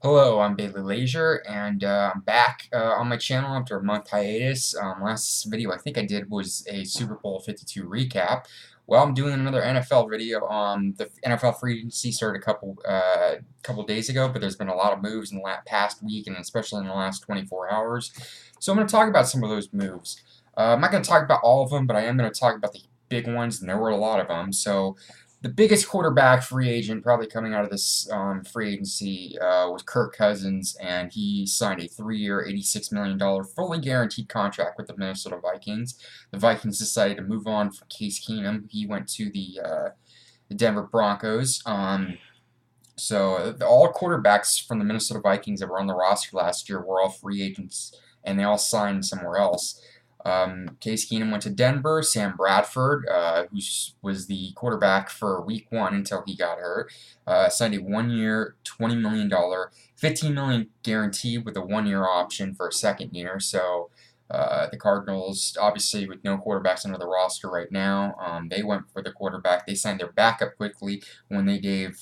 Hello, I'm Bailey Leisure, and I'm back on my channel after a month hiatus. Last video I think I did was a Super Bowl 52 recap. Well, I'm doing another NFL video. The NFL free agency started a couple days ago, but there's been a lot of moves in the past week, and especially in the last 24 hours. So I'm going to talk about some of those moves. I'm not going to talk about all of them, but I am going to talk about the big ones, and there were a lot of them. So the biggest quarterback free agent probably coming out of this free agency was Kirk Cousins, and he signed a 3-year, $86 million fully guaranteed contract with the Minnesota Vikings. The Vikings decided to move on from Case Keenum. He went to the Denver Broncos. So all quarterbacks from the Minnesota Vikings that were on the roster last year were all free agents, and they all signed somewhere else. Case Keenum went to Denver. Sam Bradford, who was the quarterback for Week 1 until he got hurt, signed a 1-year, $20 million, $15 million guaranteed with a 1-year option for a second year. So the Cardinals, obviously with no quarterbacks under the roster right now, they went for the quarterback. They signed their backup quickly when they gave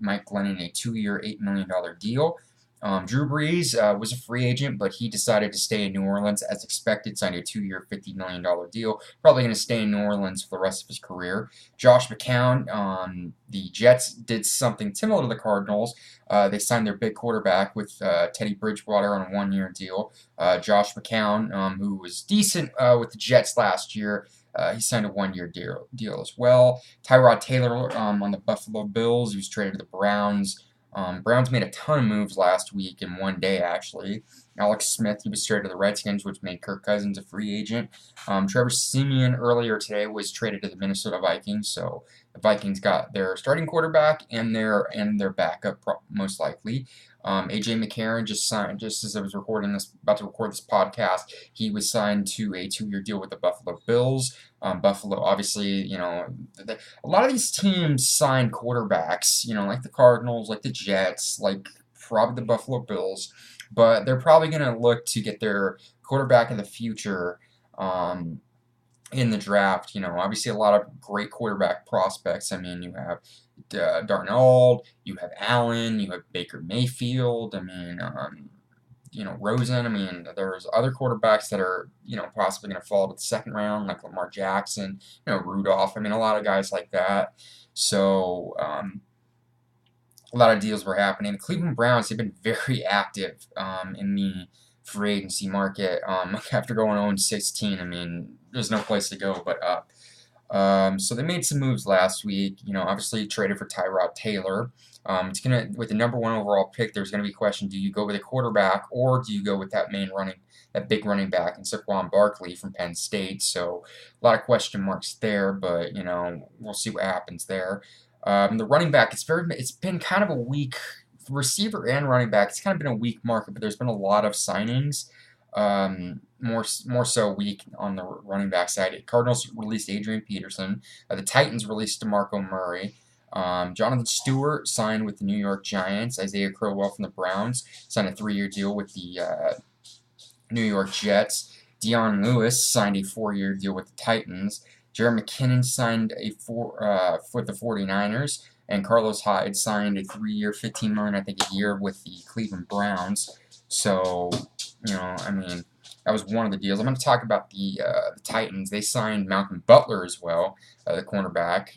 Mike Glennon a 2-year, $8 million deal. Drew Brees was a free agent, but he decided to stay in New Orleans as expected, signed a 2-year, $50 million deal. Probably going to stay in New Orleans for the rest of his career. Josh McCown, the Jets did something similar to the Cardinals. They signed their big quarterback with Teddy Bridgewater on a 1-year deal. Josh McCown, who was decent with the Jets last year, he signed a 1-year deal as well. Tyrod Taylor on the Buffalo Bills, he was traded to the Browns. Browns made a ton of moves last week in one day, actually. Alex Smith, he was traded to the Redskins, which made Kirk Cousins a free agent. Trevor Siemian earlier today was traded to the Minnesota Vikings, so the Vikings got their starting quarterback and their backup, most likely. AJ McCarron just signed, just as I was about to record this podcast, he was signed to a 2-year deal with the Buffalo Bills. Buffalo, obviously, a lot of these teams sign quarterbacks, like the Cardinals, like the Jets, like probably the Buffalo Bills, but they're probably going to look to get their quarterback of the future in the draft. Obviously a lot of great quarterback prospects. I mean, you have Darnold, you have Allen, you have Baker Mayfield. Rosen. I mean, there's other quarterbacks that are, possibly going to fall to the second round, like Lamar Jackson, Rudolph. I mean, a lot of guys like that. So, a lot of deals were happening. The Cleveland Browns have been very active in the free agency market. After going 0-16, I mean, there's no place to go but up. So they made some moves last week. Obviously traded for Tyrod Taylor. It's gonna with the number 1 overall pick. There's gonna be a question: do you go with a quarterback or do you go with that big running back, and Saquon Barkley from Penn State? So a lot of question marks there, but we'll see what happens there. The running back, it's been kind of a weak receiver and running back. It's kind of been a weak market, but there's been a lot of signings. More so weak on the running back side. Cardinals released Adrian Peterson. The Titans released DeMarco Murray. Jonathan Stewart signed with the New York Giants. Isaiah Crowell from the Browns signed a 3-year deal with the New York Jets. Dion Lewis signed a 4-year deal with the Titans. Jerick McKinnon signed with the 49ers. And Carlos Hyde signed a 3-year, $15 million, I think, a year with the Cleveland Browns. So, that was one of the deals. I'm going to talk about the Titans. They signed Malcolm Butler as well, the cornerback.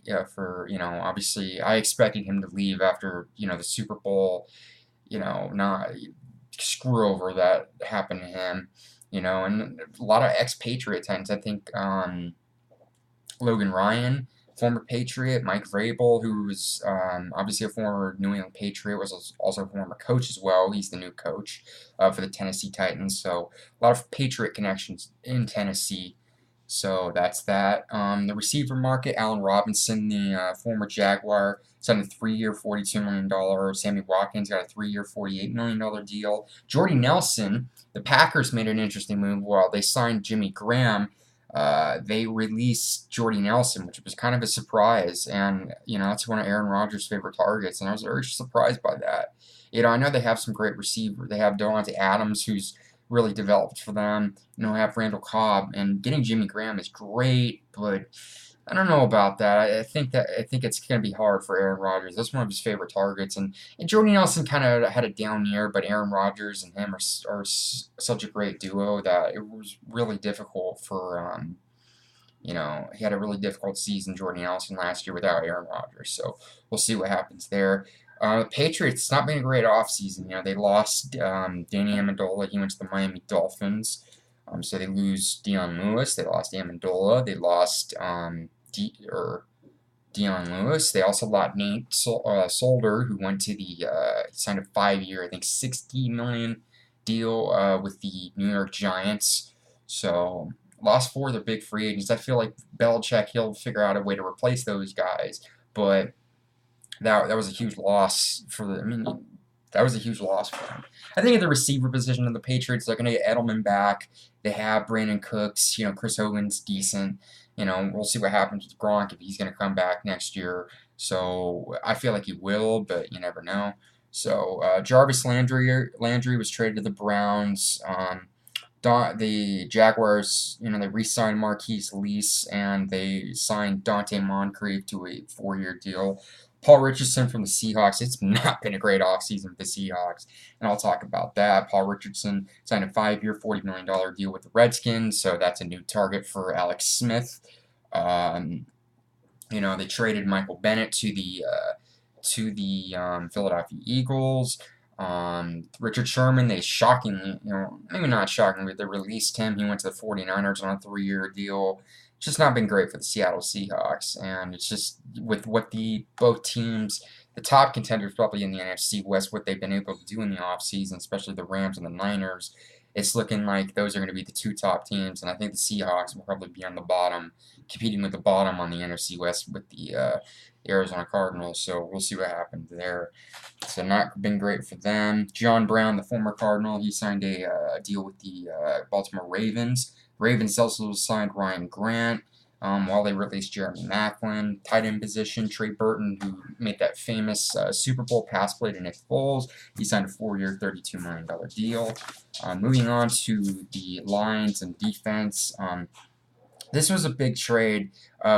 Obviously, I expected him to leave after the Super Bowl, not screw over that happened to him. And a lot of expatriate Titans. I think Logan Ryan, former Patriot, Mike Vrabel, who was obviously a former New England Patriot, was also a former coach as well. He's the new coach for the Tennessee Titans. So a lot of Patriot connections in Tennessee. So that's that. The receiver market: Allen Robinson, the former Jaguar, signed a 3-year, $42 million. Sammy Watkins got a 3-year, $48 million deal. Jordy Nelson, the Packers made an interesting move. While they signed Jimmy Graham, they released Jordy Nelson, which was kind of a surprise, and that's one of Aaron Rodgers' favorite targets, and I was very surprised by that. I know they have some great receivers. They have Davante Adams, who's really developed for them. Have Randall Cobb, and getting Jimmy Graham is great, but I don't know about that. I think it's going to be hard for Aaron Rodgers. That's one of his favorite targets, and Jordy Nelson kind of had a down year, but Aaron Rodgers and him are such a great duo that it was really difficult for he had a really difficult season, Jordy Nelson, last year without Aaron Rodgers. So we'll see what happens there. The Patriots, it's not been a great offseason. They lost Danny Amendola. He went to the Miami Dolphins. So they lose Dion Lewis. They lost Amendola. They lost Dion Lewis. They also lost Nate Solder, who went to signed a 5-year, I think $60 million deal with the New York Giants. So lost 4 of their big free agents. I feel like Belichick, he'll figure out a way to replace those guys, but that was a huge loss for the. I mean, that was a huge loss for them. I think at the receiver position of the Patriots, they're going to get Edelman back. They have Brandon Cooks. Chris Hogan's decent. We'll see what happens with Gronk if he's going to come back next year. So I feel like he will, but you never know. So Jarvis Landry was traded to the Browns. The Jaguars, they re-signed Marquise Lease and they signed Dante Moncrief to a 4-year deal. Paul Richardson from the Seahawks. It's not been a great offseason for the Seahawks, and I'll talk about that. Paul Richardson signed a 5-year, $40 million deal with the Redskins, so that's a new target for Alex Smith. They traded Michael Bennett to the Philadelphia Eagles. Richard Sherman, they shockingly, maybe not shockingly, they released him. He went to the 49ers on a 3-year deal. It's just not been great for the Seattle Seahawks, and it's just with what both teams, the top contenders probably in the NFC West, what they've been able to do in the offseason, especially the Rams and the Niners, it's looking like those are going to be the 2 top teams, and I think the Seahawks will probably be on the bottom, competing with the bottom on the NFC West with the Arizona Cardinals, so we'll see what happens there. So not been great for them. John Brown, the former Cardinal, he signed a deal with the Baltimore Ravens. Ravens also signed Ryan Grant while they released Jeremy Maclin. Tight end position, Trey Burton, who made that famous Super Bowl pass play to Nick Foles. He signed a 4-year, $32 million deal. Moving on to the lines and defense. This was a big trade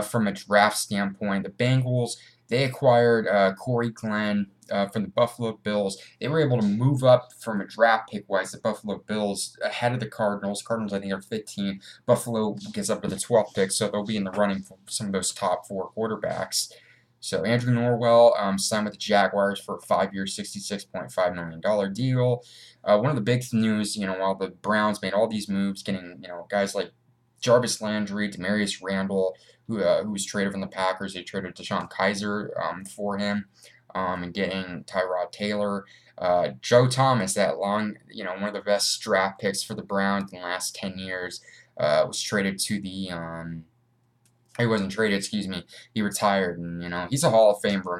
from a draft standpoint. The Bengals, they acquired Corey Glenn from the Buffalo Bills. They were able to move up from a draft pick-wise, the Buffalo Bills, ahead of the Cardinals. Cardinals, I think, are 15. Buffalo gets up to the 12th pick, so they'll be in the running for some of those top 4 quarterbacks. So Andrew Norwell signed with the Jaguars for a 5-year, $66.5 million deal. One of the big news, while the Browns made all these moves, getting, guys like Jarvis Landry, Demarius Randall, who was traded from the Packers. They traded DeShone Kizer for him, and getting Tyrod Taylor. Joe Thomas, one of the best draft picks for the Browns in the last 10 years, was traded to the he wasn't traded, excuse me. He retired, and he's a Hall of Famer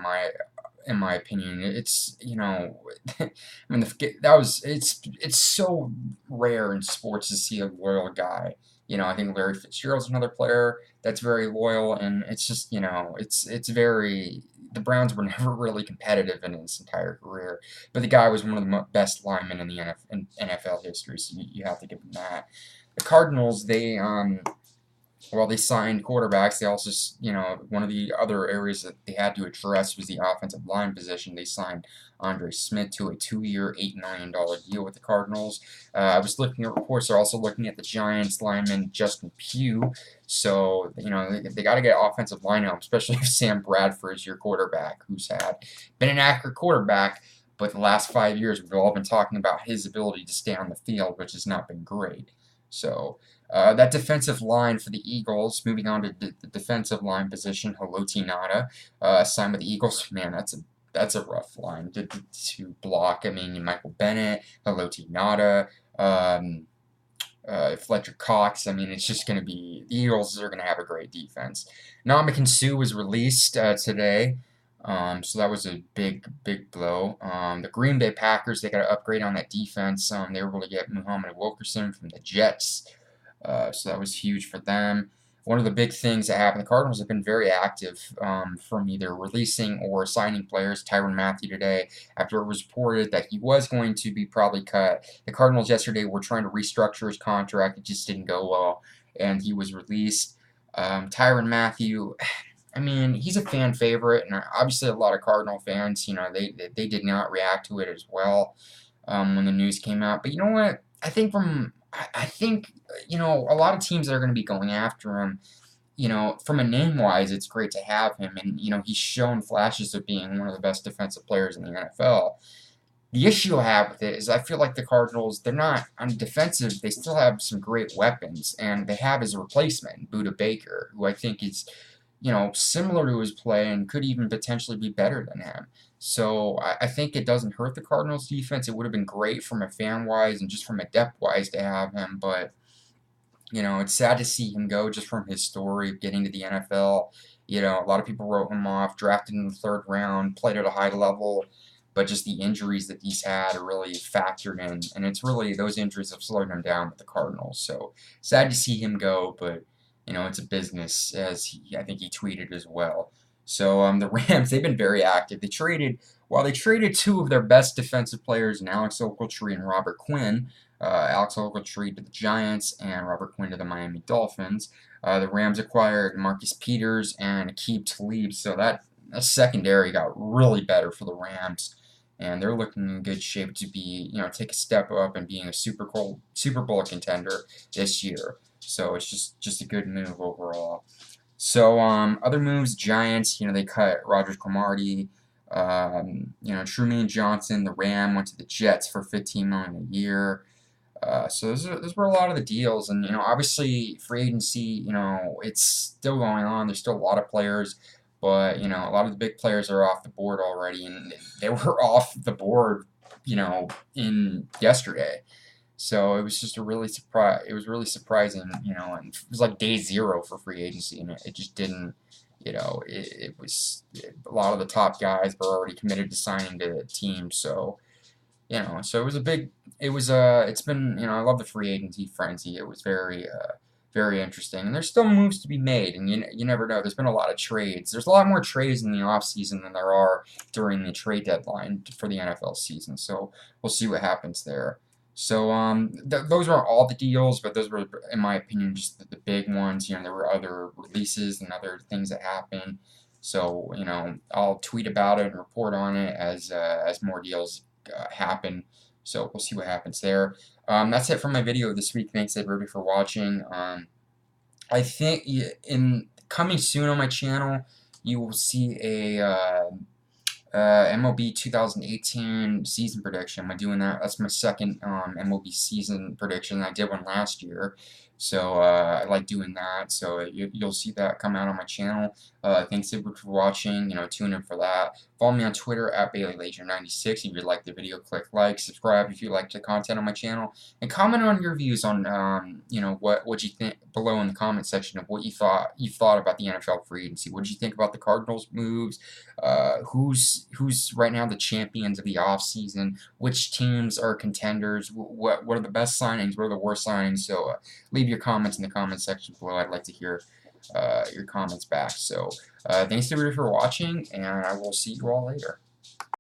in my opinion. It's I mean it's so rare in sports to see a loyal guy. I think Larry Fitzgerald's another player that's very loyal, and it's just it's very. The Browns were never really competitive in his entire career, but the guy was one of the best linemen in the NFL history, so you have to give him that. The Cardinals, while they signed quarterbacks, they also, one of the other areas that they had to address was the offensive line position. They signed Andre Smith to a 2-year, $8 million deal with the Cardinals. I was looking at reports. They're also looking at the Giants lineman Justin Pugh. So, they got to get offensive line help, especially if Sam Bradford is your quarterback, who's been an accurate quarterback, but the last 5 years we've all been talking about his ability to stay on the field, which has not been great. So, that defensive line for the Eagles, moving on to the defensive line position, Haloti Ngata, signed with the Eagles. Man, that's a rough line to block. I mean, Michael Bennett, Haloti Ngata, Fletcher Cox. I mean, it's just going to be, the Eagles are going to have a great defense. Ndamukong Suh was released today. So that was a big blow. The Green Bay Packers, they got to upgrade on that defense. They were able to get Muhammad Wilkerson from the Jets. So that was huge for them. One of the big things that happened, the Cardinals have been very active from either releasing or signing players. Tyrann Mathieu today, after it was reported that he was going to be probably cut. The Cardinals yesterday were trying to restructure his contract. It just didn't go well, and he was released. Tyrann Mathieu, I mean, he's a fan favorite, and obviously a lot of Cardinal fans, they did not react to it as well when the news came out. But you know what? I think a lot of teams that are going to be going after him. From a name wise, it's great to have him, and he's shown flashes of being one of the best defensive players in the NFL. The issue I have with it is I feel like the Cardinals, they're not on defensive. They still have some great weapons, and they have his replacement, Budda Baker, who I think is similar to his play and could even potentially be better than him. So I think it doesn't hurt the Cardinals defense. It would have been great from a fan wise and just from a depth wise to have him, but it's sad to see him go just from his story of getting to the NFL. A lot of people wrote him off, drafted in the third round, played at a high level, but just the injuries that he's had are really factored in, and it's really those injuries have slowed him down with the Cardinals. So sad to see him go, but it's a business, as I think he tweeted as well. So the Rams, they've been very active. They traded two of their best defensive players, in Alex Ogletree and Robert Quinn. Alex Ogletree to the Giants and Robert Quinn to the Miami Dolphins. The Rams acquired Marcus Peters and Aqib Talib, so that secondary got really better for the Rams, and they're looking in good shape to be, take a step up and being a Super Bowl contender this year. So it's just a good move overall. So other moves, Giants, they cut Roger Cromartie. Trumaine Johnson, the Ram, went to the Jets for $15 million a year. So those were a lot of the deals, and obviously free agency, it's still going on. There's still a lot of players, but a lot of the big players are off the board already, and they were off the board, in yesterday. So it was just a really surprise. It was really surprising, and it was like day zero for free agency, and it just didn't. It was a lot of the top guys were already committed to signing to the team, so. So it was a big, it's been, I love the free agency frenzy. It was very interesting. And there's still moves to be made, and you never know. There's been a lot of trades. There's a lot more trades in the offseason than there are during the trade deadline for the NFL season. So we'll see what happens there. So those aren't all the deals, but those were, in my opinion, just the big ones. There were other releases and other things that happened. So I'll tweet about it and report on it as more deals happen. So we'll see what happens there. That's it for my video this week. Thanks everybody for watching. I think in coming soon on my channel, you will see a MLB 2018 season prediction. I'm doing that. That's my second MLB season prediction. I did one last year, so I like doing that. So you'll see that come out on my channel. Thanks everyone for watching. Tune in for that. Follow me on Twitter at BaileyLaser96. If you like the video, click like, subscribe if you like the content on my channel, and comment on your views on what you think below in the comment section of what you thought about the NFL free agency. What did you think about the Cardinals moves? Who's right now the champions of the offseason? Which teams are contenders? What are the best signings? What are the worst signings? So leave your comments in the comment section below. I'd like to hear your comments back. So thanks everybody for watching, and I will see you all later.